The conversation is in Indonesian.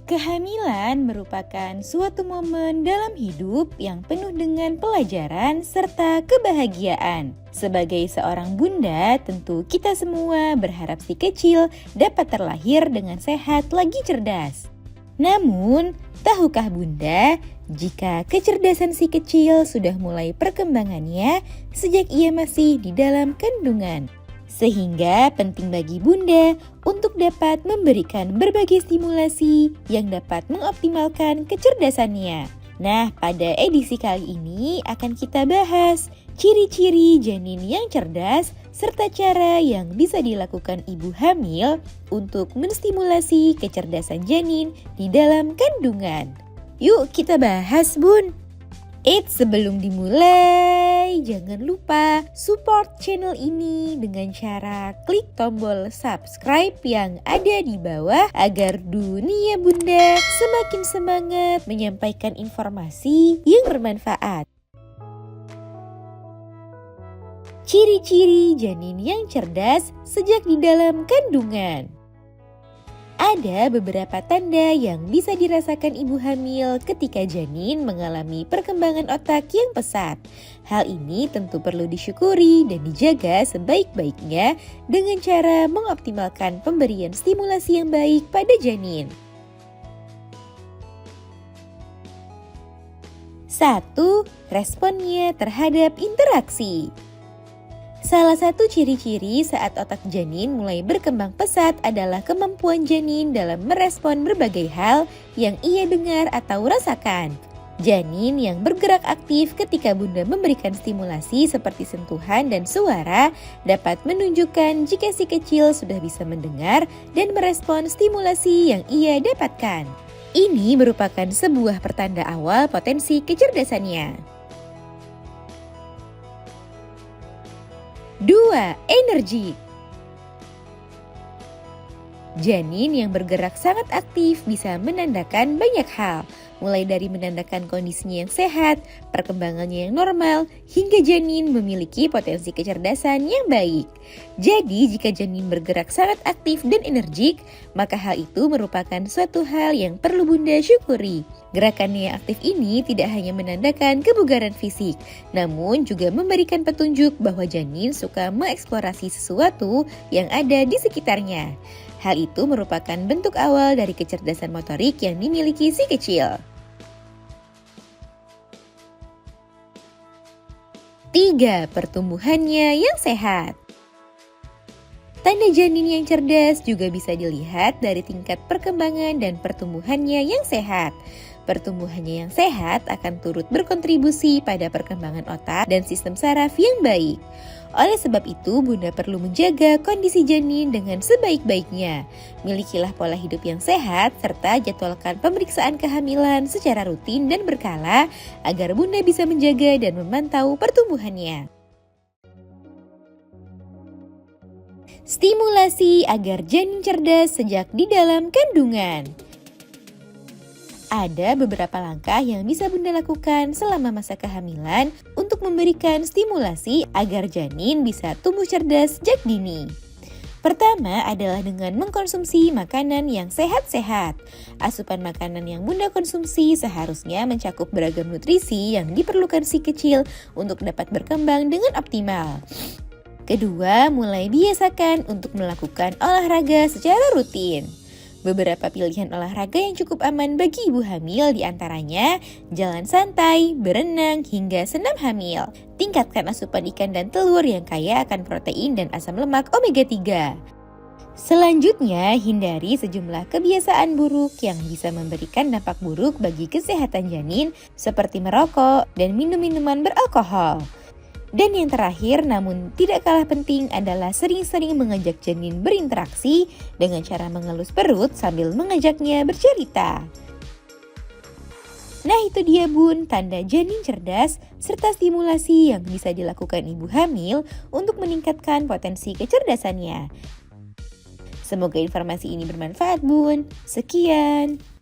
Kehamilan merupakan suatu momen dalam hidup yang penuh dengan pelajaran serta kebahagiaan. Sebagai seorang bunda, tentu kita semua berharap si kecil dapat terlahir dengan sehat lagi cerdas. Namun, tahukah bunda, jika kecerdasan si kecil sudah mulai perkembangannya sejak ia masih di dalam kandungan? Sehingga penting bagi bunda untuk dapat memberikan berbagai stimulasi yang dapat mengoptimalkan kecerdasannya. Nah, pada edisi kali ini akan kita bahas ciri-ciri janin yang cerdas serta cara yang bisa dilakukan ibu hamil untuk menstimulasi kecerdasan janin di dalam kandungan. Yuk kita bahas, Bun! Sebelum dimulai, jangan lupa support channel ini dengan cara klik tombol subscribe yang ada di bawah agar dunia bunda semakin semangat menyampaikan informasi yang bermanfaat. Ciri-ciri janin yang cerdas sejak di dalam kandungan. Ada beberapa tanda yang bisa dirasakan ibu hamil ketika janin mengalami perkembangan otak yang pesat. Hal ini tentu perlu disyukuri dan dijaga sebaik-baiknya dengan cara mengoptimalkan pemberian stimulasi yang baik pada janin. 1. Responnya terhadap interaksi. Salah satu ciri-ciri saat otak janin mulai berkembang pesat adalah kemampuan janin dalam merespon berbagai hal yang ia dengar atau rasakan. Janin yang bergerak aktif ketika bunda memberikan stimulasi seperti sentuhan dan suara dapat menunjukkan jika si kecil sudah bisa mendengar dan merespon stimulasi yang ia dapatkan. Ini merupakan sebuah pertanda awal potensi kecerdasannya. 2. Energi. Janin yang bergerak sangat aktif bisa menandakan banyak hal, mulai dari menandakan kondisinya yang sehat, perkembangannya yang normal, hingga janin memiliki potensi kecerdasan yang baik. Jadi, jika janin bergerak sangat aktif dan energik, maka hal itu merupakan suatu hal yang perlu bunda syukuri. Gerakannya yang aktif ini tidak hanya menandakan kebugaran fisik, namun juga memberikan petunjuk bahwa janin suka mengeksplorasi sesuatu yang ada di sekitarnya. Hal itu merupakan bentuk awal dari kecerdasan motorik yang dimiliki si kecil. 3. Pertumbuhannya yang sehat. Tanda janin yang cerdas juga bisa dilihat dari tingkat perkembangan dan pertumbuhannya yang sehat. Pertumbuhannya yang sehat akan turut berkontribusi pada perkembangan otak dan sistem saraf yang baik. Oleh sebab itu, bunda perlu menjaga kondisi janin dengan sebaik-baiknya. Milikilah pola hidup yang sehat, serta jadwalkan pemeriksaan kehamilan secara rutin dan berkala agar bunda bisa menjaga dan memantau pertumbuhannya. Stimulasi agar janin cerdas sejak di dalam kandungan. Ada beberapa langkah yang bisa bunda lakukan selama masa kehamilan untuk memberikan stimulasi agar janin bisa tumbuh cerdas sejak dini. Pertama adalah dengan mengkonsumsi makanan yang sehat-sehat. Asupan makanan yang bunda konsumsi seharusnya mencakup beragam nutrisi yang diperlukan si kecil untuk dapat berkembang dengan optimal. Kedua, mulai biasakan untuk melakukan olahraga secara rutin. Beberapa pilihan olahraga yang cukup aman bagi ibu hamil diantaranya jalan santai, berenang, hingga senam hamil. Tingkatkan asupan ikan dan telur yang kaya akan protein dan asam lemak omega 3. Selanjutnya, hindari sejumlah kebiasaan buruk yang bisa memberikan dampak buruk bagi kesehatan janin seperti merokok dan minum minuman beralkohol. Dan yang terakhir namun tidak kalah penting adalah sering-sering mengajak janin berinteraksi dengan cara mengelus perut sambil mengajaknya bercerita. Nah itu dia bun, tanda janin cerdas serta stimulasi yang bisa dilakukan ibu hamil untuk meningkatkan potensi kecerdasannya. Semoga informasi ini bermanfaat bun. Sekian.